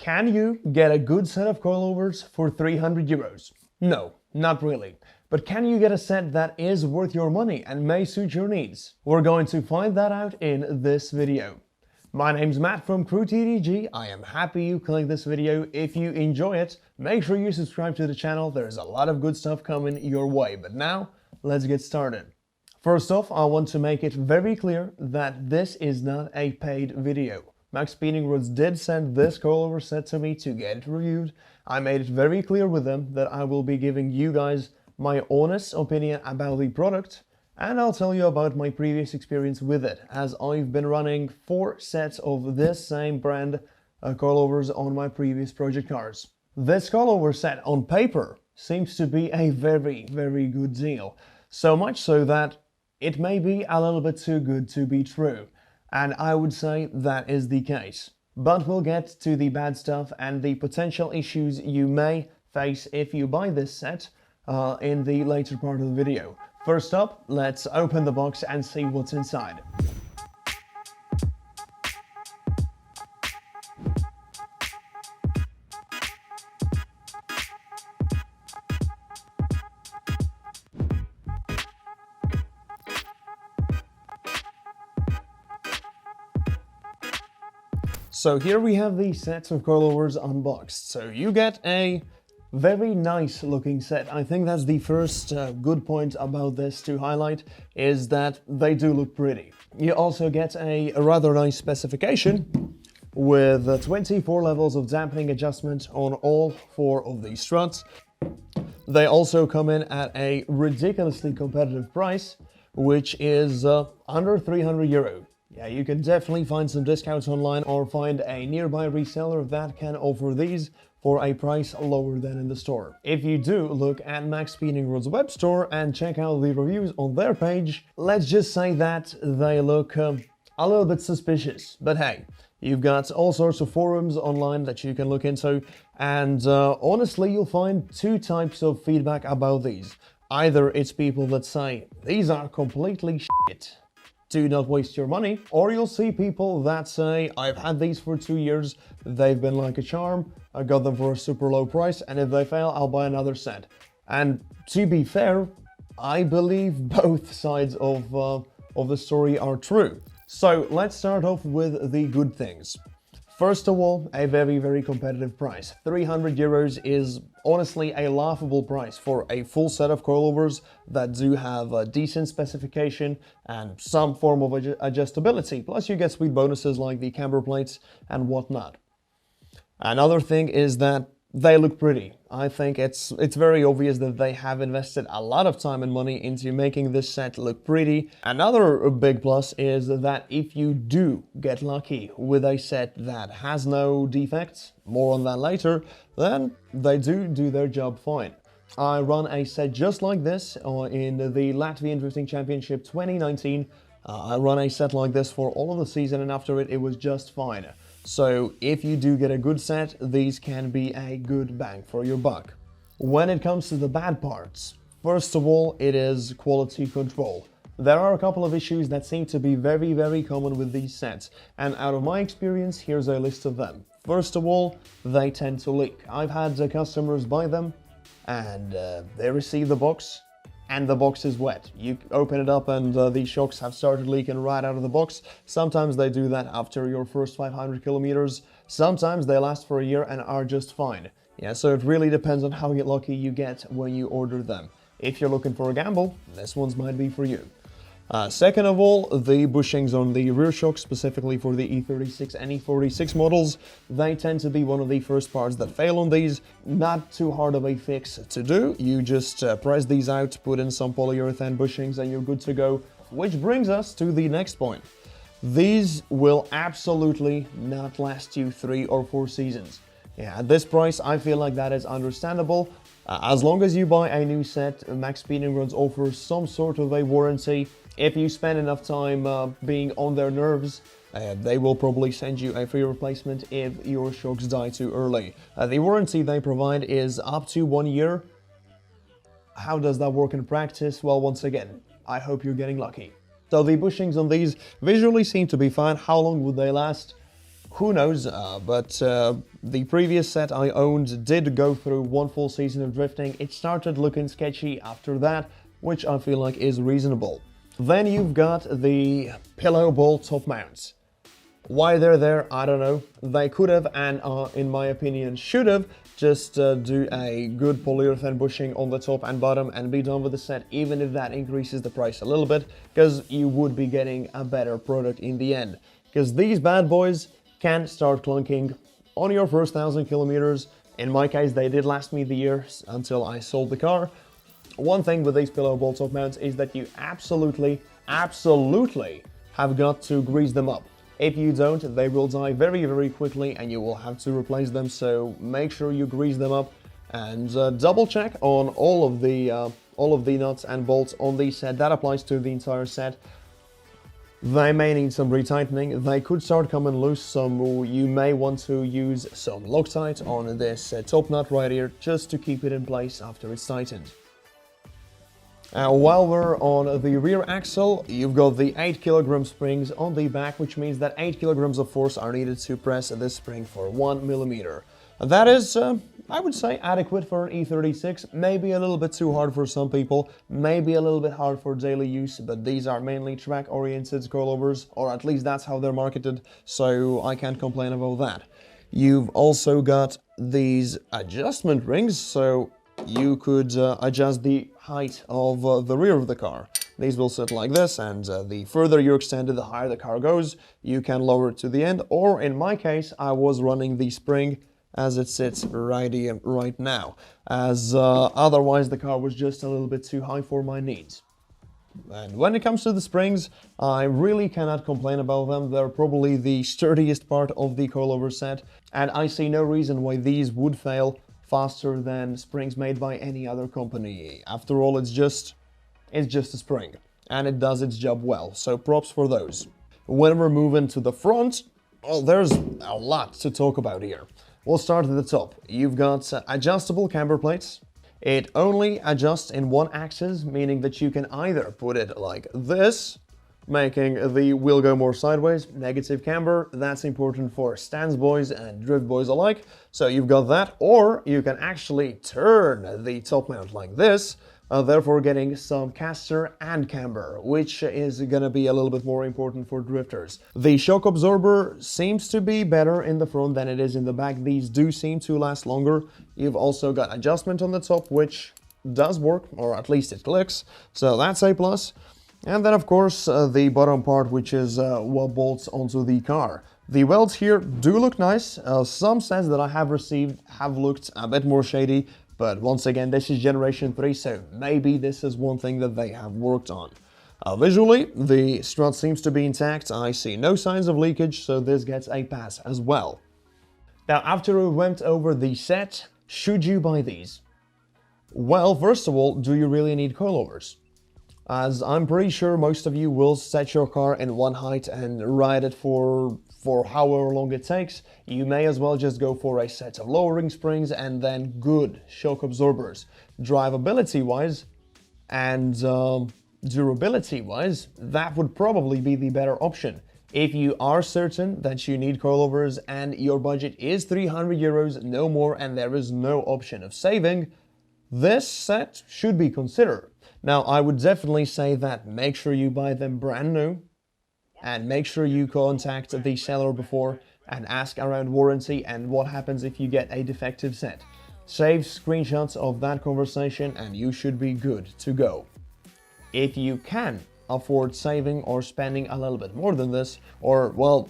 Can you get a good set of coilovers for 300 euros? No, not really. But can you get a set that is worth your money and may suit your needs? We're going to find that out in this video. My name's Matt from CrewTDG. I am happy you clicked this video. If you enjoy it, make sure you subscribe to the channel. There's a lot of good stuff coming your way. But now, let's get started. First off, I want to make it very clear that this is not a paid video. Maxpeedingrods did send this coilover set to me to get it reviewed. I made it very clear with them that I will be giving you guys my honest opinion about the product, and I'll tell you about my previous experience with it, as I've been running 4 sets of this same brand coilovers on my previous project cars. This coilover set on paper seems to be a very, very good deal. So much so that it may be a little bit too good to be true. And I would say that is the case. But we'll get to the bad stuff and the potential issues you may face if you buy this set in the later part of the video. First up, let's open the box and see what's inside. So here we have the sets of coilovers unboxed. So you get a very nice looking set. I think that's the first good point about this to highlight, is that they do look pretty. You also get a rather nice specification with 24 levels of dampening adjustment on all 4 of these struts. They also come in at a ridiculously competitive price, which is under 300 euro. Yeah, you can definitely find some discounts online or find a nearby reseller that can offer these for a price lower than in the store. If you do look at Maxpeedingrods web store and check out the reviews on their page, let's just say that they look a little bit suspicious. But hey, you've got all sorts of forums online that you can look into, and honestly, you'll find 2 types of feedback about these. Either it's people that say, these are completely shit, do not waste your money, or you'll see people that say, I've had these for 2 years, they've been like a charm, I got them for a super low price, and if they fail, I'll buy another set. And to be fair, I believe both sides of the story are true. So let's start off with the good things. First of all, a very, very competitive price. 300 euros is honestly a laughable price for a full set of coilovers that do have a decent specification and some form of adjustability. Plus you get sweet bonuses like the camber plates and whatnot. Another thing is that they look pretty. I think it's very obvious that they have invested a lot of time and money into making this set look pretty. Another big plus is that if you do get lucky with a set that has no defects, more on that later, then they do their job fine. I run a set just like this in the Latvian Drifting Championship 2019. I run a set like this for all of the season, and after it was just fine. So if you do get a good set, these can be a good bang for your buck. When it comes to the bad parts, first of all, it is quality control. There are a couple of issues that seem to be very, very common with these sets, and out of my experience, here's a list of them. First of all, they tend to leak. I've had customers buy them, and they receive the box, and the box is wet. You open it up and the shocks have started leaking right out of the box. Sometimes they do that after your first 500 kilometers. Sometimes they last for a year and are just fine. Yeah, so it really depends on how lucky you get when you order them. If you're looking for a gamble, this one's might be for you. Second of all, the bushings on the rear shocks, specifically for the E36 and E46 models, they tend to be one of the first parts that fail on these. Not too hard of a fix to do. You just press these out, put in some polyurethane bushings, and you're good to go. Which brings us to the next point. These will absolutely not last you 3 or 4 seasons. Yeah, at this price, I feel like that is understandable. As long as you buy a new set, Maxpeedingrods offers some sort of a warranty. If you spend enough time being on their nerves, they will probably send you a free replacement if your shocks die too early. The warranty they provide is up to 1 year. How does that work in practice? Well, once again, I hope you're getting lucky. So the bushings on these visually seem to be fine. How long would they last? who knows, but the previous set I owned did go through one full season of drifting. It started looking sketchy after that, which I feel like is reasonable. Then you've got the pillow ball top mounts. Why they're there, I don't know. They could have, and in my opinion should have, just do a good polyurethane bushing on the top and bottom and be done with the set, even if that increases the price a little bit, because you would be getting a better product in the end. Because these bad boys can start clunking on your first 1,000 kilometers. In my case, they did last me the year until I sold the car. One thing with these pillow ball top mounts is that you absolutely have got to grease them up. If you don't, they will die very, very quickly and you will have to replace them, so make sure you grease them up and double check on all of the nuts and bolts on the set. That applies to the entire set. They may need some retightening. They could start coming loose, so you may want to use some Loctite on this top nut right here just to keep it in place after it's tightened. While we're on the rear axle, you've got the 8 kg springs on the back, which means that 8 kg of force are needed to press this spring for 1 millimeter. That is, I would say, adequate for an E36, maybe a little bit too hard for some people, maybe a little bit hard for daily use, but these are mainly track-oriented coilovers, or at least that's how they're marketed, so I can't complain about that. You've also got these adjustment rings, so you could adjust the height of the rear of the car. These will sit like this, and the further you extend it, the higher the car goes. You can lower it to the end, or in my case, I was running the spring as it sits right here, right now, as otherwise the car was just a little bit too high for my needs. And when it comes to the springs, I really cannot complain about them. They're probably the sturdiest part of the coilover set, and I see no reason why these would fail faster than springs made by any other company. After all, it's just a spring, and it does its job well, so props for those. When we're moving to the front, well, there's a lot to talk about here. We'll start at the top. You've got adjustable camber plates. It only adjusts in one axis, meaning that you can either put it like this, making the wheel go more sideways, negative camber. That's important for stance boys and drift boys alike. So you've got that, or you can actually turn the top mount like this, therefore getting some caster and camber, which is going to be a little bit more important for drifters. The shock absorber seems to be better in the front than it is in the back. These do seem to last longer. You've also got adjustment on the top, which does work, or at least it clicks, so that's a plus. And then, of course, the bottom part, which is what bolts onto the car. The welds here do look nice. Some sets that I have received have looked a bit more shady, but once again, this is generation 3, so maybe this is one thing that they have worked on. Visually, the strut seems to be intact. I see no signs of leakage, so this gets a pass as well. Now, after we went over the set, should you buy these? Well, first of all, do you really need coilovers? As I'm pretty sure most of you will set your car in one height and ride it for however long it takes. You may as well just go for a set of lowering springs and then good shock absorbers. Drivability-wise and durability-wise, that would probably be the better option. If you are certain that you need coilovers and your budget is 300 euros, no more, and there is no option of saving, this set should be considered. Now, I would definitely say that make sure you buy them brand new, and make sure you contact the seller before and ask around warranty and what happens if you get a defective set. Save screenshots of that conversation and you should be good to go. If you can afford saving or spending a little bit more than this, or, well,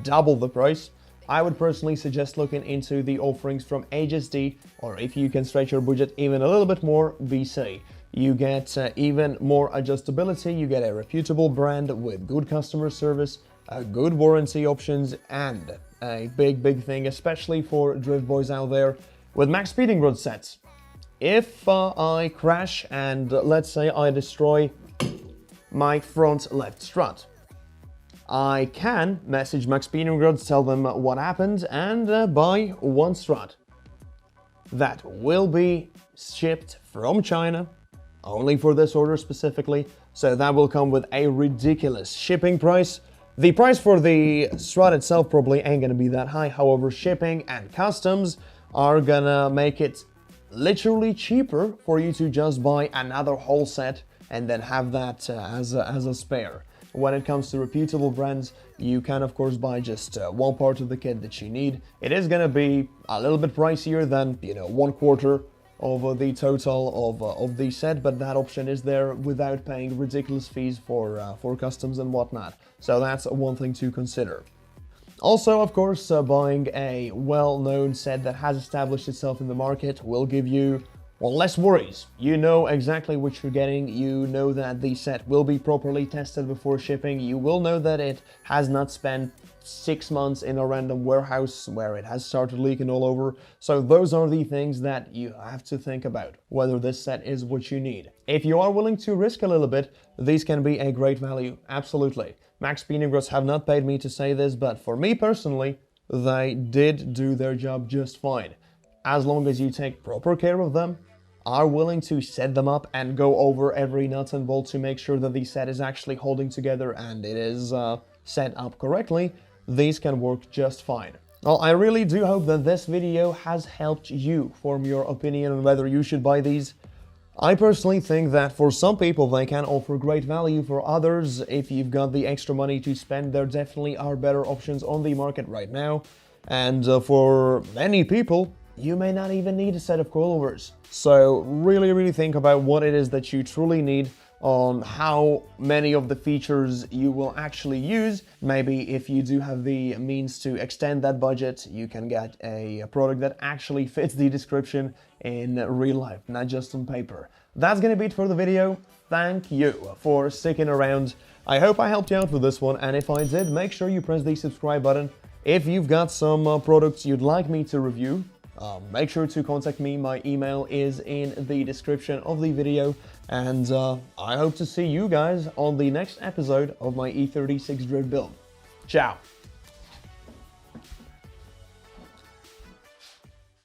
double the price, I would personally suggest looking into the offerings from HSD, or if you can stretch your budget even a little bit more, VC. You get even more adjustability, you get a reputable brand with good customer service, good warranty options, and a big thing, especially for drift boys out there, with Maxpeedingrods sets. If I crash and let's say I destroy my front left strut, I can message Maxpeedingrods, tell them what happened, and buy one strut. That will be shipped from China, only for this order specifically, so that will come with a ridiculous shipping price, The price for the strut itself probably ain't gonna be that high, however shipping and customs are gonna make it literally cheaper for you to just buy another whole set and then have that as a spare. When it comes to reputable brands, you can of course buy just one part of the kit that you need. It is gonna be a little bit pricier than, you know, 1/4 of the total of the set, but that option is there without paying ridiculous fees for customs and whatnot. So that's one thing to consider. Also, of course, buying a well-known set that has established itself in the market will give you, well, less worries. You know exactly what you're getting. You know that the set will be properly tested before shipping. You will know that it has not spent 6 months in a random warehouse where it has started leaking all over. So those are the things that you have to think about, whether this set is what you need. If you are willing to risk a little bit, these can be a great value, absolutely. Maxpeedingrods have not paid me to say this, but for me personally, they did do their job just fine. As long as you take proper care of them, are willing to set them up and go over every nut and bolt to make sure that the set is actually holding together and it is set up correctly, these can work just fine. Well, I really do hope that this video has helped you form your opinion on whether you should buy these. I personally think that for some people they can offer great value. For others, if you've got the extra money to spend, there definitely are better options on the market right now. And for many people, you may not even need a set of coilovers. So really think about what it is that you truly need, on how many of the features you will actually use. Maybe if you do have the means to extend that budget, you can get a product that actually fits the description in real life, not just on paper. That's gonna be it for the video. Thank you for sticking around. I hope I helped you out with this one, and if I did, make sure you press the subscribe button. If you've got some products you'd like me to review, make sure to contact me. My email is in the description of the video, and I hope to see you guys on the next episode of my E36 drift build. Ciao!